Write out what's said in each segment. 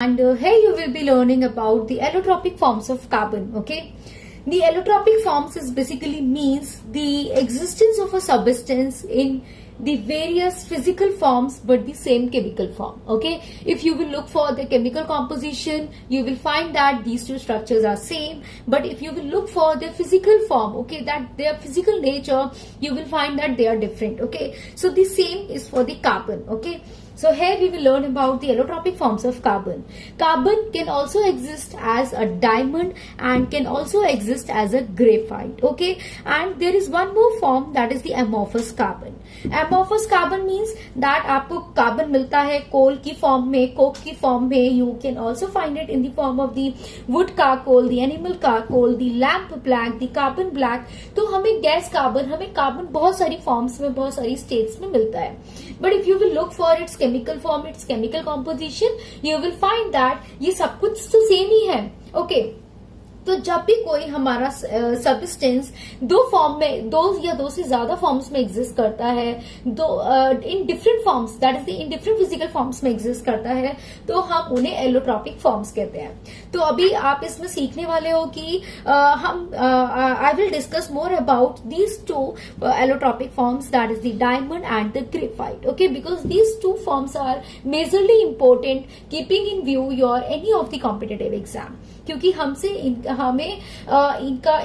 And here you will be learning about the allotropic forms of carbon. Okay, the allotropic forms is basically means the existence of a substance in the various physical forms but the same chemical form. Okay, if you will look for the chemical composition, you will find that these two structures are same, but if you will look for the physical form, okay, that their physical nature, you will find that they are different. Okay, so the same is for the carbon. Okay, so here we will learn about the allotropic forms of carbon. Carbon can also exist as a diamond and can also exist as a graphite. Okay, and there is one more form, that is the amorphous carbon. Amorphous carbon means that आपको carbon मिलता है कोल की form में, Coke की form में. You can also find it in the form of the wood charcoal, the animal charcoal, the lamp black, the carbon black. तो हमें gas carbon, हमें कार्बन बहुत सारी फॉर्म्स में, बहुत सारी स्टेट्स में मिलता है. But if you will look for its chemical form, its chemical composition, you will find that ये सब कुछ तो सेम ही है. Okay, तो जब भी कोई हमारा सब्सटेंस दो फॉर्म में, दो या दो से ज्यादा फॉर्म्स में एग्जिस्ट करता है, दो in different forms, that is in different physical forms में एग्जिस्ट करता है, तो हम उन्हें एलोट्रॉपिक फॉर्म्स कहते हैं. तो अभी आप इसमें सीखने वाले हो कि I will discuss more about these two allotropic forms, that is the diamond and the graphite. Okay, because these two forms are majorly important keeping in view your any of the competitive exam, क्योंकि हमें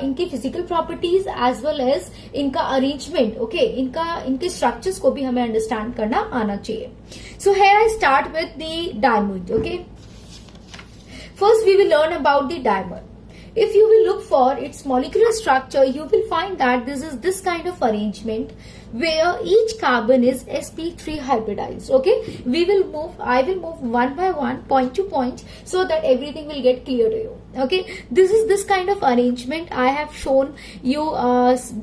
इनकी physical properties as well as इनका arrangement, okay, इनके structures को भी हमें understand करना आना चाहिए. So here I start with the diamond. Okay, first we will learn about the diamond. If you will look for its molecular structure, you will find that this is this kind of arrangement where each carbon is sp3 hybridized. Okay, I will move one by one, point to point, so that everything will get clear to you. Okay, this is this kind of arrangement. I have shown you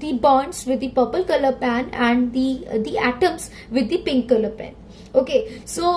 the bonds with the purple color pen and the atoms with the pink color pen. Okay, so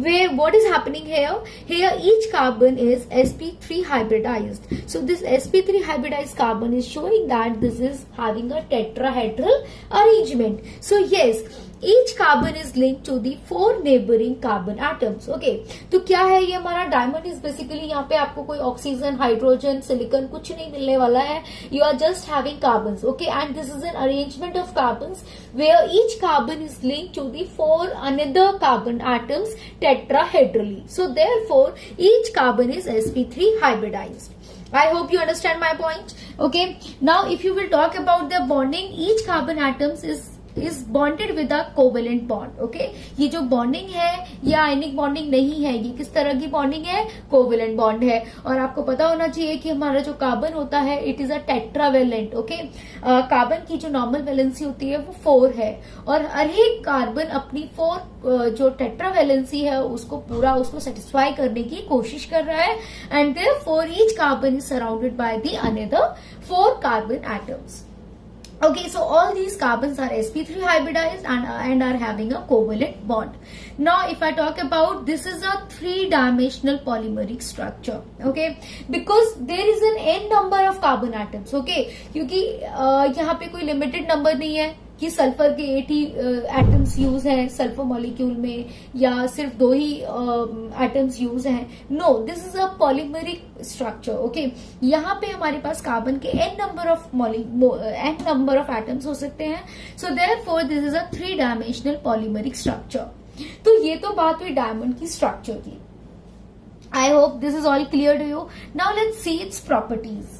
where what is happening here? Here each carbon is sp3 hybridized. So this sp3 hybridized carbon is showing that this is having a tetrahedral arrangement. So yes, each carbon is linked to the four neighboring carbon atoms. Okay, तो क्या है ये हमारा diamond? Is basically यहाँ पे आपको कोई oxygen, hydrogen, silicon कुछ नहीं मिलने वाला है. You are just having carbons. Okay, and this is an arrangement of carbons where each carbon is linked to the four another carbon atoms tetrahedrally. So therefore each carbon is sp3 hybridized. I hope you understand my point. Okay, now if you will talk about the bonding, each carbon atoms is bonded with a covalent bond. Okay, ये जो bonding है ये ionic bonding नहीं है, ये किस तरह की बॉन्डिंग है? कोवेलेंट बॉन्ड है. और आपको पता होना चाहिए कि हमारा जो कार्बन होता है it is a tetravalent. Okay, carbon की जो नॉर्मल वैलेंसी होती है वो 4 है, और हर एक कार्बन अपनी 4 जो टेट्रावेलेंसी है उसको सेटिस्फाई करने की कोशिश कर रहा है, and therefore each carbon is surrounded by the another 4 carbon atoms. Okay, so all these carbons are sp3 hybridized and are having a covalent bond. Now if I talk about, this is a 3-dimensional polymeric structure. Okay, because there is an n number of carbon atoms. Okay, क्योंकि यहाँ पे कोई limited number नहीं है कि sulphur के 80 atoms use हैं sulphur molecule में, या सिर्फ 2 ही एटम्स यूज हैं. No, this is a polymeric structure. Okay, यहाँ पे हमारे पास कार्बन के n नंबर ऑफ एटम्स हो सकते हैं. So therefore this is a 3-dimensional polymeric structure. तो ये तो बात हुई डायमंड की स्ट्रक्चर की. I hope this is all clear to you. Now let's see its properties.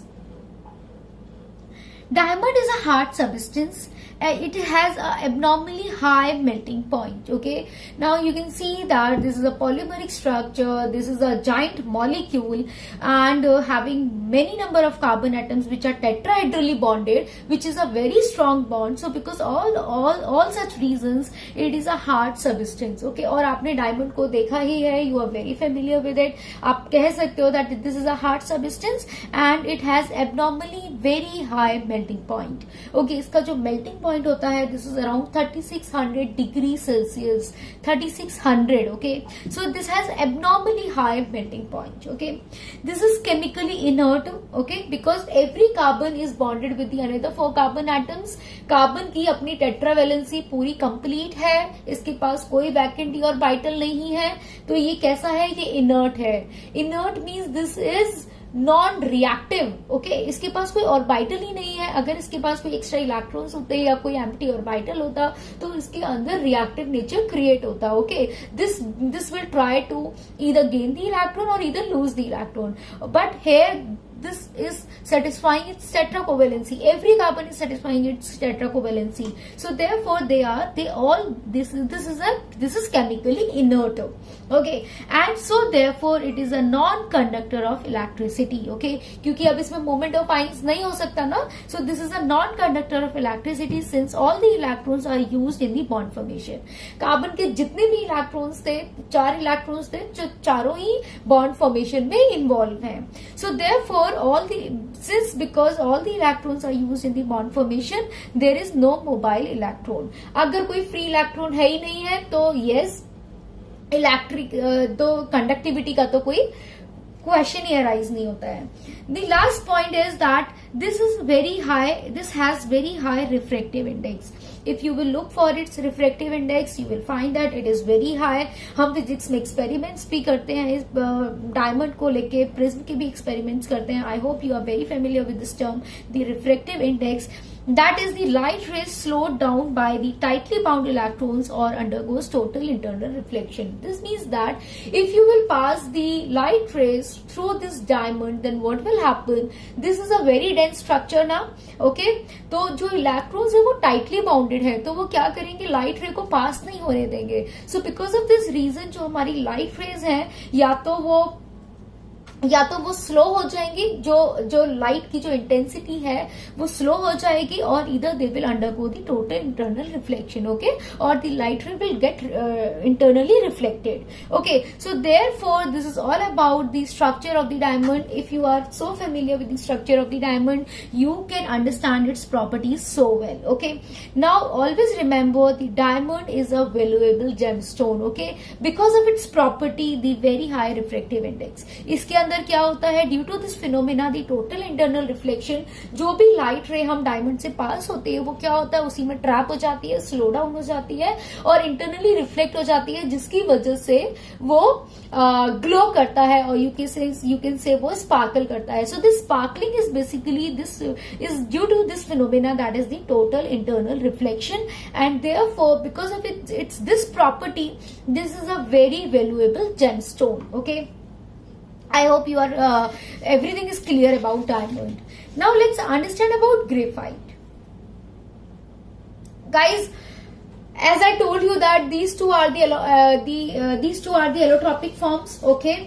Diamond is a hard substance. It has a abnormally high melting point. Okay, now you can see that this is a polymeric structure. This is a giant molecule and having many number of carbon atoms which are tetrahedrally bonded, which is a very strong bond. So because all such reasons, it is a hard substance. Okay, और आपने diamond को देखा ही है, you are very familiar with it. आप कह सकते हो that this is a hard substance and it has abnormally very high melting melting point. Okay, इसका जो मेल्टिंग पॉइंट होता है this is around 3600 degree Celsius. 3600. Okay, so this has abnormally high melting point. Okay, this is chemically inert. Okay, because every carbon is bonded with the another 4 carbon atoms. Carbon की अपनी tetravalency पूरी complete है, इसके पास कोई vacant D orbital नहीं है. तो ये कैसा है? ये इनर्ट है. Inert means this is non reactive. Okay, इसके पास कोई ऑर्बिटल ही नहीं है. अगर इसके पास कोई एक्स्ट्रा इलेक्ट्रॉन्स होते या कोई एम्प्टी ऑर्बिटल होता तो इसके अंदर रिएक्टिव नेचर क्रिएट होता. Okay, this will try to either gain the electron और either lose the electron. But here this is satisfying its tetracovalency. Every carbon is satisfying its tetracovalency. So therefore this is chemically inert. Okay, and so therefore it is a non-conductor of electricity. Okay, क्योंकि अब इसमें moment of ions नहीं हो सकता ना. So this is a non-conductor of electricity since all the electrons are used in the bond formation. Carbon के जितने भी इलेक्ट्रॉन्स थे, 4 इलेक्ट्रॉन्स थे, जो चारों ही बॉन्ड फॉर्मेशन में इन्वॉल्व हैं. So therefore because all the electrons are used in the bond formation, there is no mobile electron. अगर कोई फ्री इलेक्ट्रॉन है ही नहीं है तो yes, इलेक्ट्रिक तो कंडक्टिविटी का तो कोई क्वेश्चन ही अराइज नहीं होता है. The last point is that this has very high refractive index. If you will look for its refractive index, you will find that it is very high. हम physics में experiments भी करते हैं, इस diamond को लेके प्रिज्म के भी एक्सपेरिमेंट्स करते हैं. I hope you are very familiar with this term, the refractive index. That is the light rays slowed down by the tightly bound electrons or undergoes total internal reflection. This means that if you will pass the light rays through this diamond, then what will happen? This is a very dense structure now. Okay, तो जो electrons है वो tightly bounded है, तो वो क्या करेंगे? Light रे को पास नहीं होने देंगे. So because of this reason जो हमारी लाइट रेज हैं या तो वो स्लो हो जाएंगी, जो लाइट की जो इंटेंसिटी है वो स्लो हो जाएगी, और इधर they will undergo the total internal reflection. Okay, और the light ray will get internally reflected. Okay, so therefore this is all about the structure of the diamond. If you are so familiar with the structure of the diamond, you can understand its properties so well. Okay, now always remember the diamond is a valuable gemstone. Okay, because of its property, the very high refractive index. इसके अंदर क्या होता है? Due to this phenomena the total internal reflection, जो भी light रे हम diamond से पास होती है वो क्या होता है? उसी में ट्रैप हो जाती है, स्लो डाउन हो जाती है और इंटरनली रिफ्लेक्ट हो जाती है, जिसकी वजह से वो ग्लो करता है और यू कैन से वो स्पार्कल करता है. So this sparkling is basically this is due to this phenomena, that is the total internal reflection, and therefore because of its this property, this is a very valuable gemstone. Okay, I hope you are everything is clear about diamond. Now let's understand about graphite. Guys, as I told you that these two are the allotropic forms. Okay,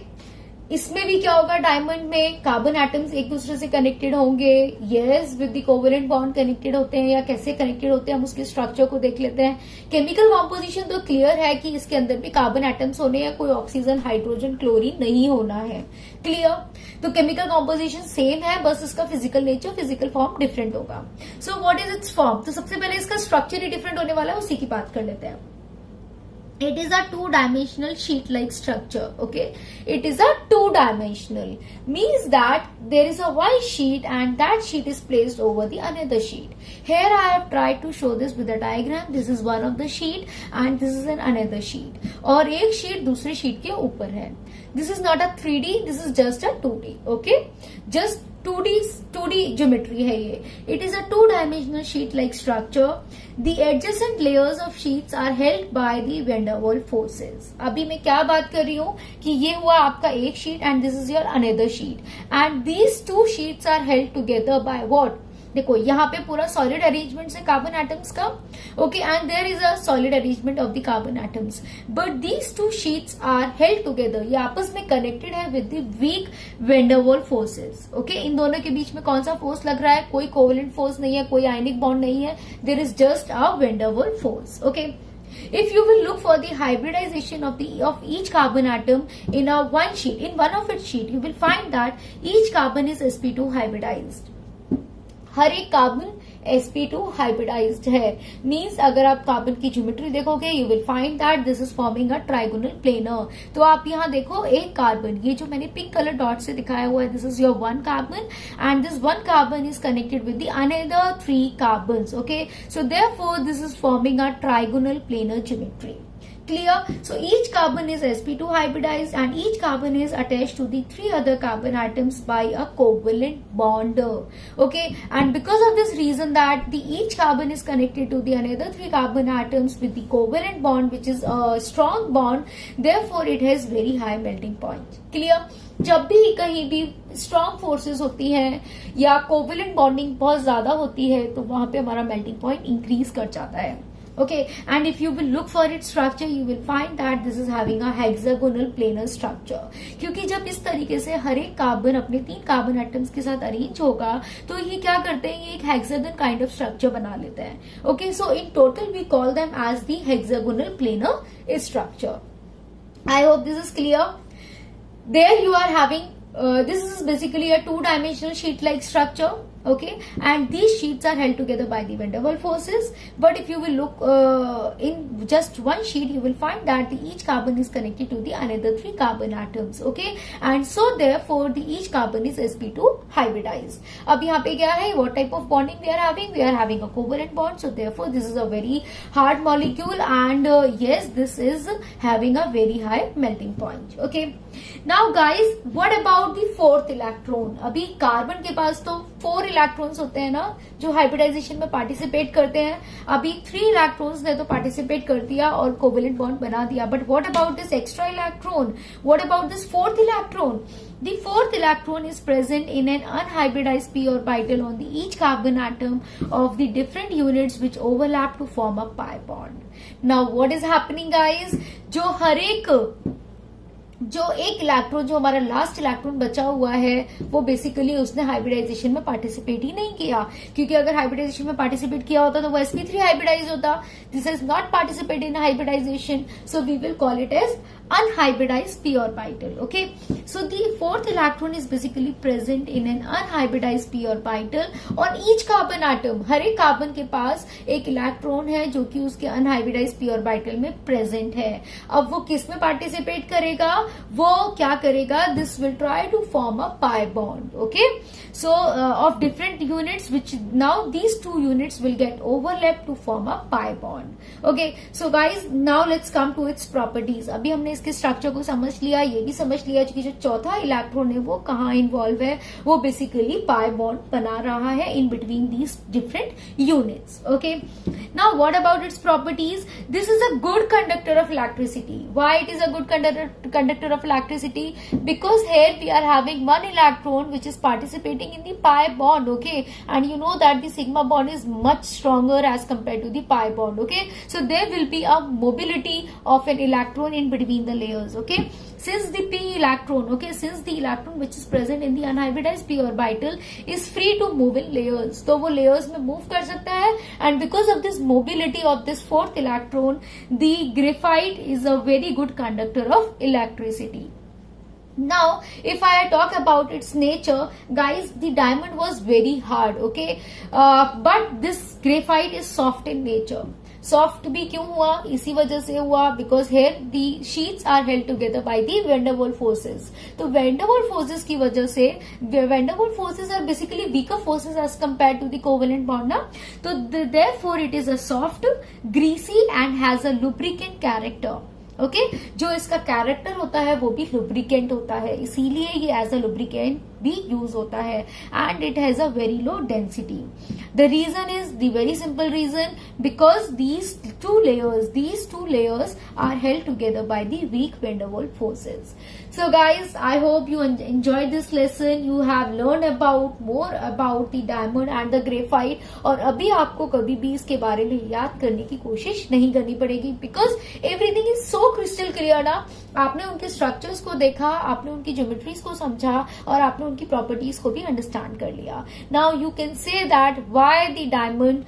इसमें भी क्या होगा? Diamond में carbon atoms एक दूसरे से connected होंगे. Yes, with the covalent bond connected होते हैं, या कैसे कनेक्टेड होते हैं हम उसके स्ट्रक्चर को देख लेते हैं. केमिकल कॉम्पोजिशन तो क्लियर है कि इसके अंदर भी कार्बन एटम्स होने हैं, कोई ऑक्सीजन, हाइड्रोजन, क्लोरीन नहीं होना है. क्लियर? तो केमिकल कॉम्पोजिशन सेम है, बस इसका physical nature, physical form different होगा. So what is its form? तो सबसे पहले इसका स्ट्रक्चर ही डिफरेंट होने वाला है, उसी की बात कर लेते हैं. It is a two-dimensional sheet-like structure. Okay, it is a two-dimensional, means that there is a one sheet and that sheet is placed over the another sheet. Here I have tried to show this with a diagram. This is one of the sheet and this is another sheet. और एक sheet दूसरी sheet के ऊपर है. This is not a 3D. This is just a 2D. Okay, just 2D geometry है ये. It is a two-dimensional sheet-like structure. The adjacent layers of sheets are held by the van der Waals forces. अभी मैं क्या बात कर रही हूँ कि ये हुआ आपका एक sheet and this is your another sheet, and these two sheets are held together by what? देखो यहाँ पे पूरा सॉलिड अरेंजमेंट है कार्बन एटम्स का. Okay, and there is a solid arrangement of the carbon atoms, but these two sheets are held together. ये आपस में connected है with the weak van der Waals forces. Okay, इन दोनों के बीच में कौन सा फोर्स लग रहा है? कोई कोवेलेंट फोर्स नहीं है, कोई आयनिक बॉन्ड नहीं है. There is just a van der Waals force. Okay, if you will look for the hybridization of each carbon atom in one of its sheet, you will find that each carbon is sp2 hybridized. हर एक carbon sp2 hybridised है। Means अगर आप carbon की geometry देखोगे you will find that this is forming a trigonal planar. तो आप यहाँ देखो एक कार्बन, ये जो मैंने पिंक कलर डॉट से दिखाया हुआ है, this is your one carbon and this one carbon is connected with the another 3 carbons. Okay, so therefore this is forming a trigonal planar geometry. Clear? So each carbon is sp2 hybridized and each carbon is attached to the 3 other carbon atoms by a covalent bond. Okay, and because of this reason that each carbon is connected to the another 3 carbon atoms with the covalent bond, which is a strong bond, therefore it has very high melting point. Clear? जब भी कहीं भी strong forces होती हैं या covalent bonding बहुत ज्यादा होती है तो वहां पे हमारा मेल्टिंग पॉइंट इंक्रीज कर जाता है। Okay, and if you will look for its structure you will find that this is having a hexagonal planar structure, क्योंकि जब इस तरीके से हर एक कार्बन अपने 3 कार्बन एटम्स के साथ अरेंज होगा तो ये क्या करते हैं, ये एक हेक्सागन काइंड ऑफ स्ट्रक्चर बना लेते हैं। Okay, so in total we call them as the hexagonal planar structure. I hope this is clear. There you are having this is basically a 2-dimensional sheet like structure. Okay, and these sheets are held together by the van der Waals forces, but if you will look in just one sheet you will find that each carbon is connected to the another 3 carbon atoms. Okay, and so therefore each carbon is sp2 hybridized. अब यहाँ पे क्या है, what type of bonding we are having? We are having a covalent bond, so therefore this is a very hard molecule and yes, this is having a very high melting point. Okay, now guys, what about the 4th electron? अभी carbon के पास तो 4 electrons होते हैं ना जो hybridisation में participate करते हैं। अभी 3 इलेक्ट्रॉन्स ने तो पार्टिसिपेट कर दिया और कोवेलेंट बॉन्ड बना दिया, but what about this extra electron? What about this 4th electron? The 4th electron is present in an unhybridized p orbital on the each carbon atom of the different units which overlap to form a pi bond. Now what is happening guys? जो एक electron, जो हमारा last electron बचा हुआ है, वो basically उसने hybridisation में पार्टिसिपेट ही नहीं किया, क्योंकि अगर हाइब्रिडाइजेशन में पार्टिसिपेट किया होता तो वो sp3 हाइब्रिडाइज होता। This is not participate in hybridization, so we will call it as unhybridized p orbital. Okay, so the 4th electron is basically present in an unhybridized p orbital on each carbon atom. हर एक carbon के पास एक electron है जो कि उसके unhybridized p orbital में present है। अब वो किस में पार्टिसिपेट करेगा, वो क्या करेगा, this will try to form a pi bond. Okay, so of different units which now these 2 units will get overlap to form a pi bond. Okay, so guys now let's come to its properties. अभी हमने इसके structure को समझ लिया, ये भी समझ लिया कि जो चौथा इलेक्ट्रॉन है वो कहाँ इन्वॉल्व है, वो बेसिकली पाई बॉन्ड बना रहा है in between these different units. Okay, now what about its properties? This is a good conductor of electricity. Why it is a good conductor of electricity? Because here we are having one electron which is participating in the pi bond. Okay, and you know that the sigma bond is much stronger as compared to the pi bond. Okay, so there will be a mobility of an electron in between the layers. Okay, since the p electron, okay, since the electron which is present in the unhybridized p orbital is free to move in layers, तो वो layers में move कर सकता है, and because of this mobility of this 4th electron, the graphite is a very good conductor of electricity. Now if I talk about its nature guys, the diamond was very hard. Okay, but this graphite is soft in nature. Soft भी क्यों हुआ, इसी वजह से हुआ because here the sheets are held together by the van der Waals forces. तो van der Waals forces की वजह से, van der Waals forces are basically weaker forces as compare to the covalent bond ना, तो therefore it is a soft, greasy and has a lubricant character. Okay, जो इसका character होता है वो भी लुब्रिकेंट होता है, इसीलिए ये एज अ लुब्रिकेंट भी यूज होता है and it has a very low density. The reason is the very simple reason, because these two layers are held together by the weak van der Waals forces. So guys, I hope you enjoyed this lesson. You have learned about more about the diamond and the graphite, और अभी आपको कभी भी इसके बारे में याद करने की कोशिश नहीं करनी पड़ेगी because everything is so crystal clear ना। आपने उनके स्ट्रक्चर्स को देखा, आपने उनकी ज्योमेट्रीज को समझा और आपने उनकी प्रॉपर्टीज को भी अंडरस्टैंड कर लिया। Now you can say that why the diamond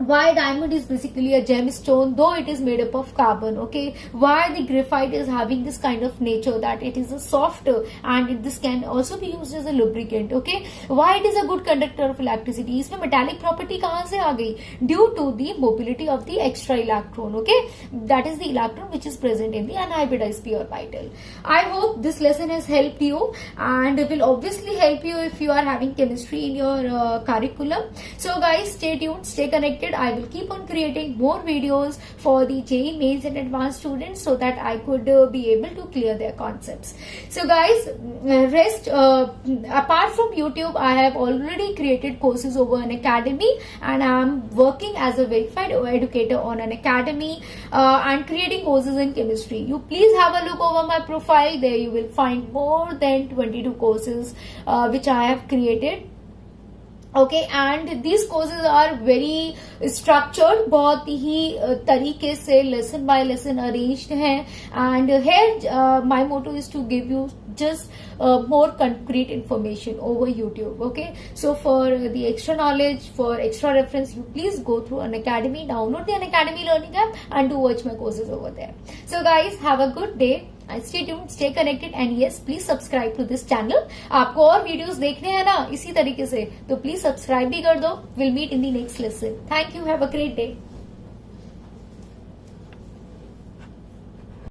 why diamond is basically a gemstone, though it is made up of carbon. Okay, why the graphite is having this kind of nature, that it is a softer, and this can also be used as a lubricant. Okay, why it is a good conductor of electricity. इसमें metallic property कहाँ से आ गई? Due to the mobility of the extra electron. Okay, that is the electron which is present in the unhybridized p orbital. I hope this lesson has helped you, and it will obviously help you if you are having chemistry in your curriculum. So guys, stay tuned, stay connected. I will keep on creating more videos for the JEE mains and advanced students, so that I could be able to clear their concepts. So guys, apart from YouTube, I have already created courses over Unacademy, and I am working as a verified educator on Unacademy and creating courses in chemistry. You please have a look over my profile. There you will find more than 22 courses which I have created. Okay, and these courses are very structured, बहुत ही तरीके से lesson by lesson arranged हैं, and here my motto is to give you just more concrete information over YouTube. Okay, so for the extra knowledge, for extra reference, you please go through Unacademy, download the Unacademy learning app, and do watch my courses over there. So guys, have a good day. Stay tuned, stay connected, and yes, please subscribe to this channel. आपको और videos देखने हैं ना इसी तरीके से, तो please subscribe भी कर दो. We'll meet in the next lesson. Thank you. Have a great day.